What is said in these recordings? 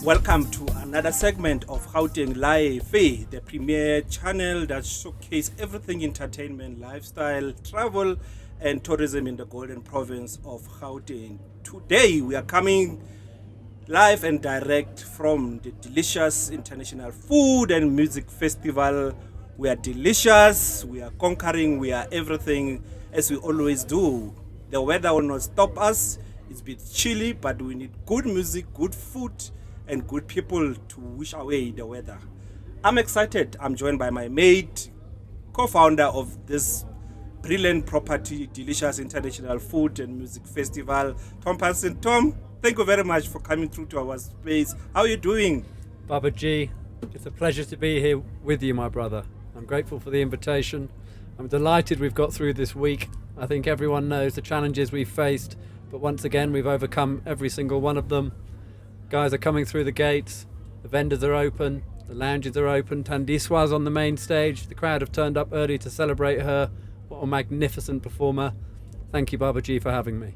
Welcome to another segment of Gauteng Live, the premier channel that showcases everything entertainment, lifestyle, travel, and tourism in the Golden Province of Gauteng. Today we are coming live and direct from the delicious International Food and Music Festival. We are delicious, we are conquering, we are everything as we always do. The weather will not stop us. It's a bit chilly, but we need good music, good food, and good people to wish away the weather. I'm excited. I'm joined by my mate, co-founder of this brilliant property, Delicious International Food and Music Festival, Tom Parson. Tom, thank you very much for coming through to our space. How are you doing? Baba G, it's a pleasure to be here with you, my brother. I'm grateful for the invitation. I'm delighted we've got through this week. I think everyone knows the challenges we've faced, but once again, we've overcome every single one of them. Guys are coming through the gates, the vendors are open, the lounges are open, Tandiswa's on the main stage, the crowd have turned up early to celebrate her. What a magnificent performer. Thank you, Baba G, for having me.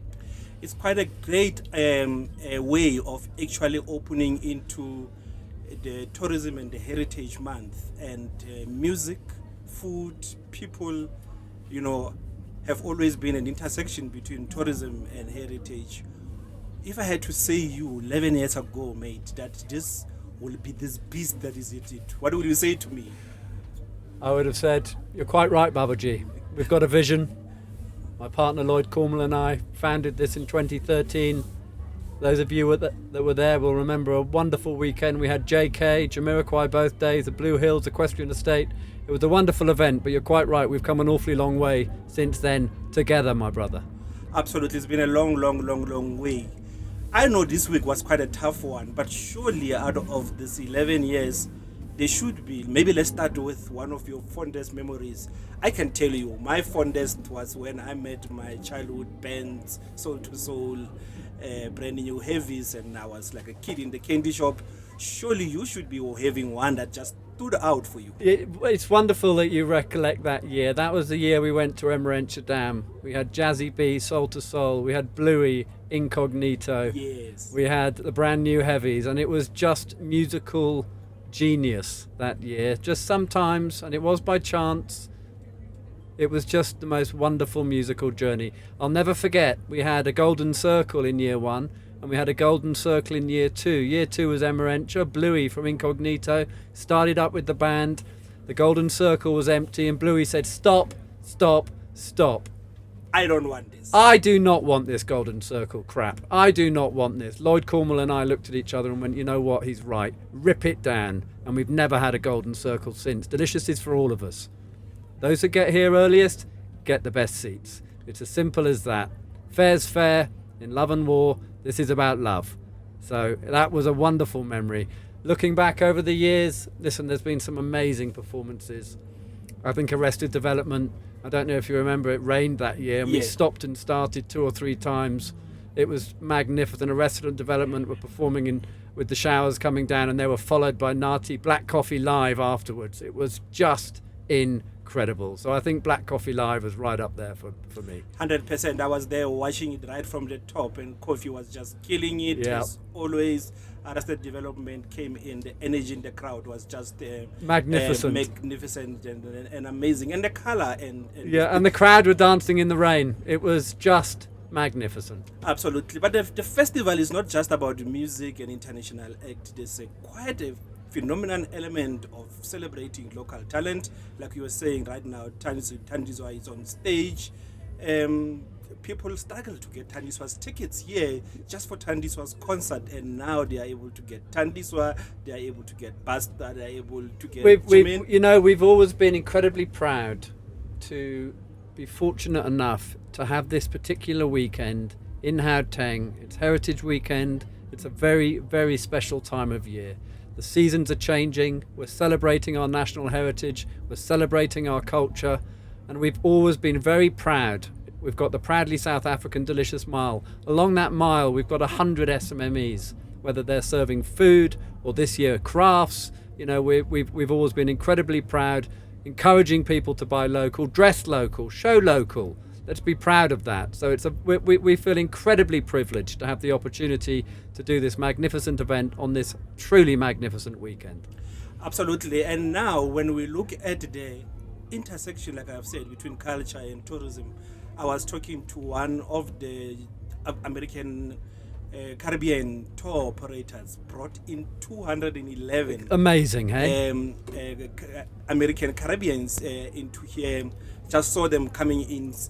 It's quite a great way of actually opening into the tourism and the heritage month, and music, food, people, have always been an intersection between tourism and heritage. If I had to say you 11 years ago, mate, that this will be this beast that is it, what would you say to me? I would have said, you're quite right, Baba G. We've got a vision. My partner Lloyd Cornwall and I founded this in 2013. Those of you that were there will remember a wonderful weekend. We had JK, Jamiroquai both days, the Blue Hills Equestrian Estate. It was a wonderful event, but you're quite right. We've come an awfully long way since then, together, my brother. Absolutely. It's been a long way. I know this week was quite a tough one, but surely out of this 11 years, there should be. Maybe let's start with one of your fondest memories. I can tell you, my fondest was when I met my childhood bands, Soul to Soul, brand new heavies, and I was like a kid in the candy shop. Surely you should be having one that just stood out for you. It's wonderful that you recollect that year. That was the year we went to Emerentia Dam. We had Jazzy B, Soul to Soul. We had Bluey, Incognito. Yes. We had the brand new heavies, and it was just musical genius that year. Just sometimes, and it was by chance, it was just the most wonderful musical journey. I'll never forget, we had a golden circle in year one, and we had a golden circle in year two. Year two was Emerentia. Bluey from Incognito started up with the band. The golden circle was empty, and Bluey said, "Stop, stop, stop. I don't want this. I do not want this golden circle crap. I do not want this." Lloyd Cornwall and I looked at each other and went, you know what, he's right. Rip it down. And we've never had a golden circle since. Delicious is for all of us. Those that get here earliest get the best seats. It's as simple as that. Fair's fair. In love and war, this is about love. So that was a wonderful memory. Looking back over the years, listen, there's been some amazing performances. I think Arrested Development, I don't know if you remember, it rained that year and we stopped and started 2 or 3 times. It was magnificent. Arrested Development were performing with the showers coming down, and they were followed by Nati Black Coffee Live afterwards. It was just incredible. So I think Black Coffee Live was right up there for me. 100%. I was there watching it right from the top, and Coffee was just killing it. Yeah. As always, Arrested Development came in. The energy in the crowd was just magnificent, and amazing, and the color and the crowd were dancing in the rain. It was just magnificent. Absolutely. But the festival is not just about the music and international act. There's quite a phenomenal element of celebrating local talent. Like you were saying right now, Tandiswa is on stage. People struggle to get Tandiswa's tickets here just for Tandiswa's concert, and now they are able to get Tandiswa, they are able to get Basta, they are able to get we've always been incredibly proud to be fortunate enough to have this particular weekend in Gauteng. It's Heritage Weekend. It's a very, very special time of year. The seasons are changing. We're celebrating our national heritage. We're celebrating our culture. And we've always been very proud. We've got the proudly South African Delicious Mile. Along that mile, we've got 100 SMMEs, whether they're serving food or this year crafts. We've always been incredibly proud, encouraging people to buy local, dress local, show local. Let's be proud of that. So we feel incredibly privileged to have the opportunity to do this magnificent event on this truly magnificent weekend. Absolutely. And now when we look at the intersection, like I've said, between culture and tourism, I was talking to one of the American Caribbean tour operators, brought in 211 amazing, hey? American Caribbeans into here. Just saw them coming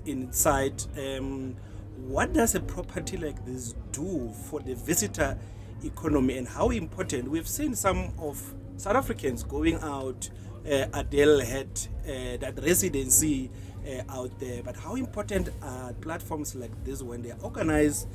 inside. What does a property like this do for the visitor economy, and how important? We've seen some of South Africans going out. Adele had that residency out there, but how important are platforms like this when they're organized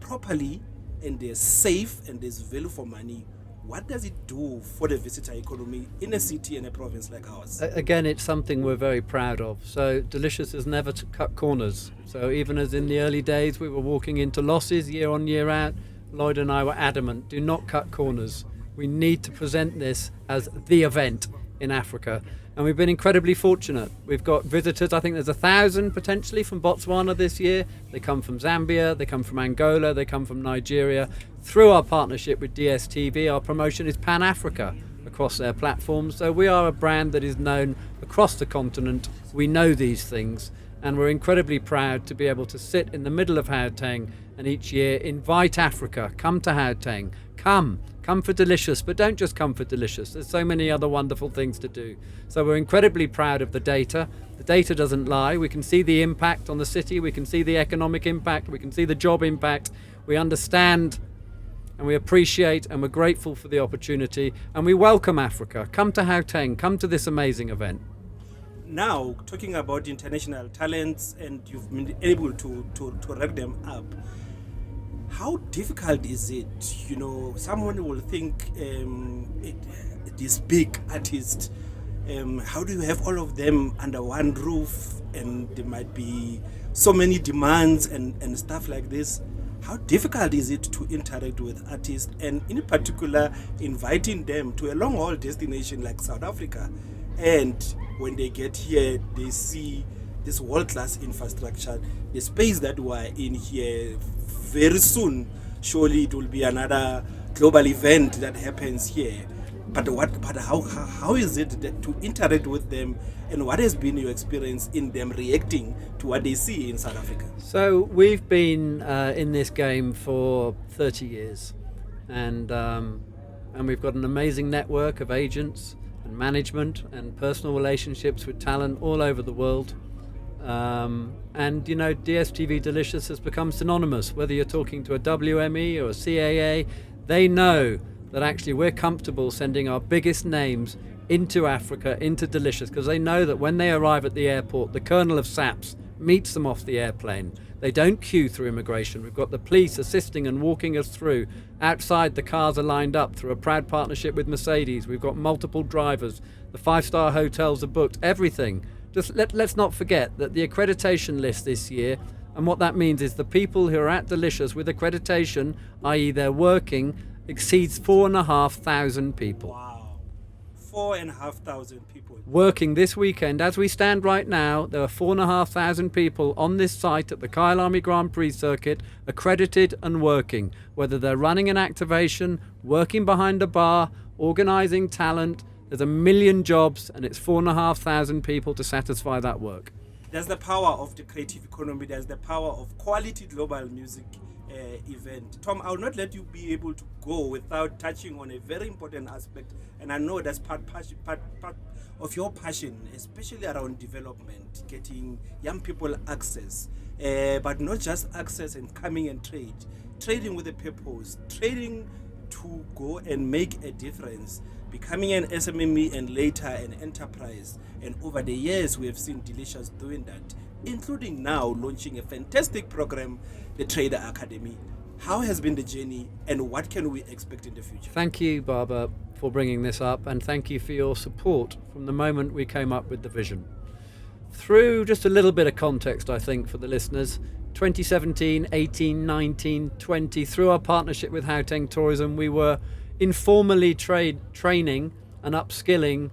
properly and they're safe and there's value for money? What does it do for the visitor economy in a city and a province like ours? Again, it's something we're very proud of. So Delicious has never cut corners. So even as in the early days we were walking into losses year on year out, Lloyd and I were adamant, do not cut corners. We need to present this as the event in Africa. And we've been incredibly fortunate. We've got visitors, I think there's 1,000 potentially from Botswana this year. They come from Zambia, they come from Angola, they come from Nigeria. Through our partnership with DStv, our promotion is Pan-Africa across their platforms. So we are a brand that is known across the continent. We know these things, and we're incredibly proud to be able to sit in the middle of Gauteng and each year invite Africa, come to Gauteng, come for Delicious, but don't just come for Delicious. There's so many other wonderful things to do. So we're incredibly proud of the data. The data doesn't lie. We can see the impact on the city. We can see the economic impact. We can see the job impact. We understand and we appreciate and we're grateful for the opportunity. And we welcome Africa. Come to Gauteng. Come to this amazing event. Now, talking about international talents, and you've been able to rack them up, how difficult is it? You know, someone will think this big artist, how do you have all of them under one roof, and there might be so many demands and stuff like this? How difficult is it to interact with artists, and in particular inviting them to a long haul destination like South Africa, and when they get here they see this world-class infrastructure, the space that we're in here? Very soon, surely it will be another global event that happens here. But how is it that to interact with them, and what has been your experience in them reacting to what they see in South Africa? So we've been in this game for 30 years, and we've got an amazing network of agents and management and personal relationships with talent all over the world. And you know, DStv Delicious has become synonymous. Whether you're talking to a WME or a CAA, they know that actually we're comfortable sending our biggest names into Africa, into Delicious, because they know that when they arrive at the airport, the Colonel of SAPS meets them off the airplane. They don't queue through immigration. We've got the police assisting and walking us through. Outside, the cars are lined up through a proud partnership with Mercedes. We've got multiple drivers. The 5-star hotels are booked. Everything. Just let's not forget that the accreditation list this year, and what that means is the people who are at Delicious with accreditation, i.e. they're working, exceeds 4,500 people. Wow. 4,500 people. Working this weekend. As we stand right now, there are 4,500 people on this site at the Kyalami Grand Prix circuit, accredited and working, whether they're running an activation, working behind a bar, organising talent. There's 1 million jobs, and it's 4,500 people to satisfy that work. There's the power of the creative economy. There's the power of quality global music event. Tom, I will not let you be able to go without touching on a very important aspect, and I know that's part of your passion, especially around development, getting young people access, but not just access and coming and trading with a purpose, trading to go and make a difference, becoming an SMME and later an enterprise. And over the years we have seen Delicious doing that, including now launching a fantastic program, the Trader Academy. How has been the journey, and what can we expect in the future? Thank you, Barbara, for bringing this up, and thank you for your support from the moment we came up with the vision. Through just a little bit of context, I think, for the listeners, 2017, 18, 19, 20, through our partnership with Gauteng Tourism, we were informally training and upskilling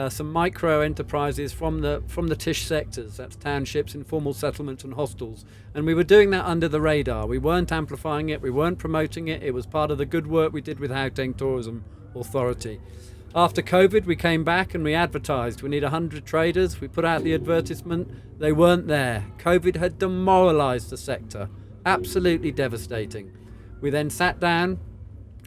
some micro enterprises from the TISH sectors, that's townships, informal settlements and hostels. And we were doing that under the radar. We weren't amplifying it, we weren't promoting it. It was part of the good work we did with Gauteng Tourism Authority. After COVID, we came back and we advertised. We need 100 traders. We put out the advertisement. They weren't there. COVID had demoralised the sector. Absolutely devastating. We then sat down,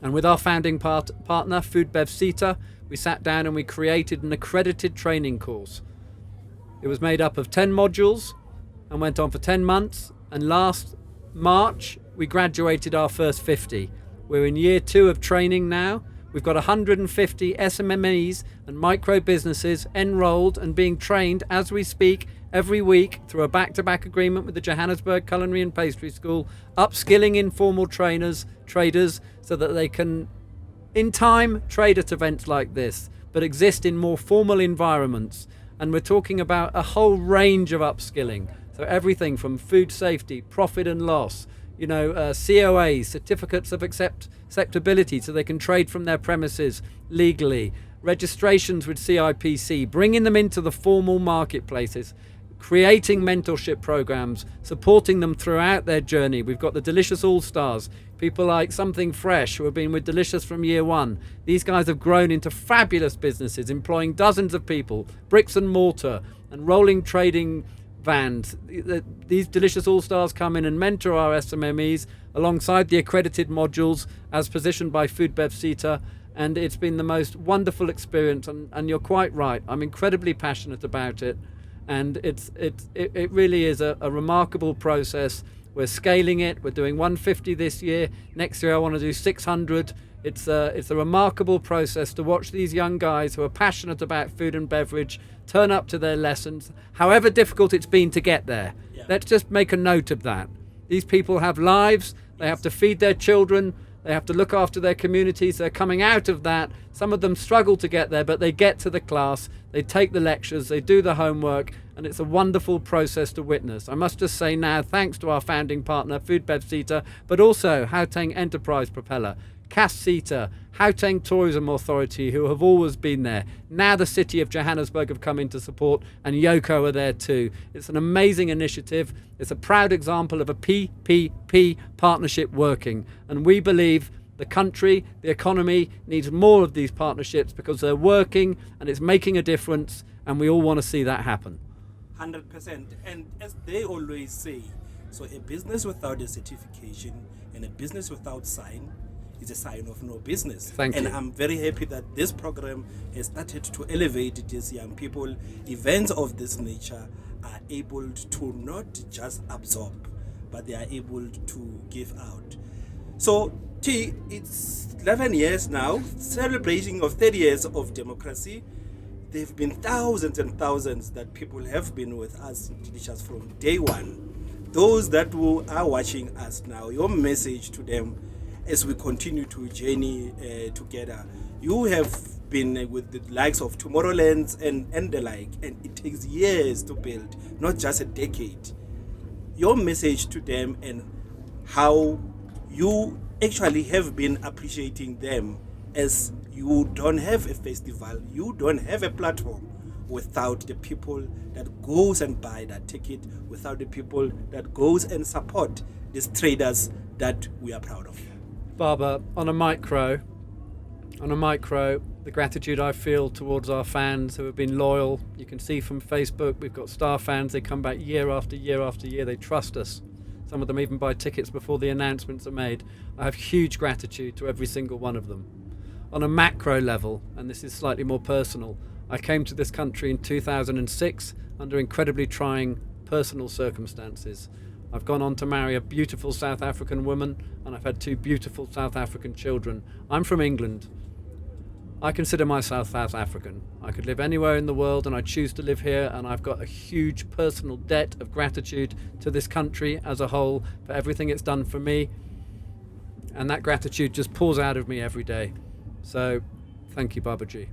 and with our founding partner, Food Bev CETA, we sat down and we created an accredited training course. It was made up of 10 modules and went on for 10 months. And last March, we graduated our first 50. We're in year 2 of training now. We've got 150 SMMEs and micro businesses enrolled and being trained as we speak every week through a back-to-back agreement with the Johannesburg Culinary and Pastry School, upskilling informal traders so that they can, in time, trade at events like this, but exist in more formal environments. And we're talking about a whole range of upskilling. So everything from food safety, profit and loss, COAs, certificates of acceptability, so they can trade from their premises legally, registrations with CIPC, bringing them into the formal marketplaces, creating mentorship programs, supporting them throughout their journey. We've got the Delicious All-Stars, people like Something Fresh, who have been with Delicious from year 1. These guys have grown into fabulous businesses, employing dozens of people, bricks and mortar, and rolling trading vans. These Delicious All-Stars come in and mentor our SMMEs alongside the accredited modules as positioned by Food Bev CETA, and it's been the most wonderful experience, and you're quite right, I'm incredibly passionate about it, and it really is a remarkable process. We're scaling it, we're doing 150 this year, next year I want to do 600. It's a remarkable process to watch these young guys who are passionate about food and beverage turn up to their lessons, however difficult it's been to get there. Yeah. Let's just make a note of that. These people have lives, they have to feed their children, they have to look after their communities, they're coming out of that. Some of them struggle to get there, but they get to the class, they take the lectures, they do the homework, and it's a wonderful process to witness. I must just say now, thanks to our founding partner, Food Bev CETA, but also Gauteng Enterprise Propeller, CAS CETA, Gauteng Tourism Authority, who have always been there. Now the city of Johannesburg have come in to support, and Yoko are there too. It's an amazing initiative. It's a proud example of a PPP partnership working, and we believe the country, the economy needs more of these partnerships because they're working and it's making a difference, and we all want to see that happen. 100%. And as they always say, so a business without a certification and a business without sign is a sign of no business. Thank you. And I'm very happy that this program has started to elevate these young people. Events of this nature are able to not just absorb, but they are able to give out. So T, it's 11 years now, celebrating of 30 years of democracy. There have been thousands and thousands that people have been with us in Delicious from day one. Those that who are watching us now, your message to them as we continue to journey together. You have been with the likes of Tomorrowlands and the like, and it takes years to build, not just a decade. Your message to them and how you actually have been appreciating them, as you don't have a festival, you don't have a platform without the people that goes and buy that ticket, without the people that goes and support these traders that we are proud of. Baba, on a micro, the gratitude I feel towards our fans who have been loyal. You can see from Facebook, we've got star fans. They come back year after year after year. They trust us. Some of them even buy tickets before the announcements are made. I have huge gratitude to every single one of them. On a macro level, and this is slightly more personal, I came to this country in 2006 under incredibly trying personal circumstances. I've gone on to marry a beautiful South African woman, and I've had 2 beautiful South African children. I'm from England. I consider myself South African. I could live anywhere in the world, and I choose to live here, and I've got a huge personal debt of gratitude to this country as a whole for everything it's done for me, and that gratitude just pours out of me every day. So, thank you, Babaji.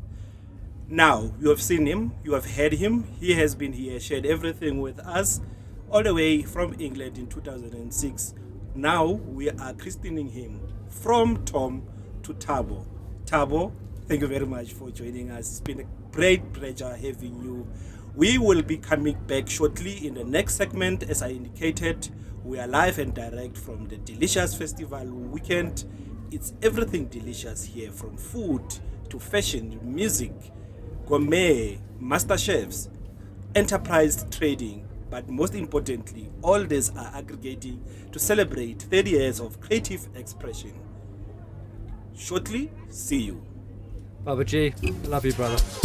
Now, you have seen him, you have heard him, he has been here, shared everything with us, all the way from England in 2006. Now we are christening him from Tom to Tabo. Tabo, thank you very much for joining us. It's been a great pleasure having you. We will be coming back shortly in the next segment. As I indicated, we are live and direct from the Delicious Festival weekend. It's everything delicious here, from food to fashion, music, gourmet, master chefs, enterprise trading, but most importantly, all these are aggregating to celebrate 30 years of creative expression. Shortly, see you. Baba G, love you, brother.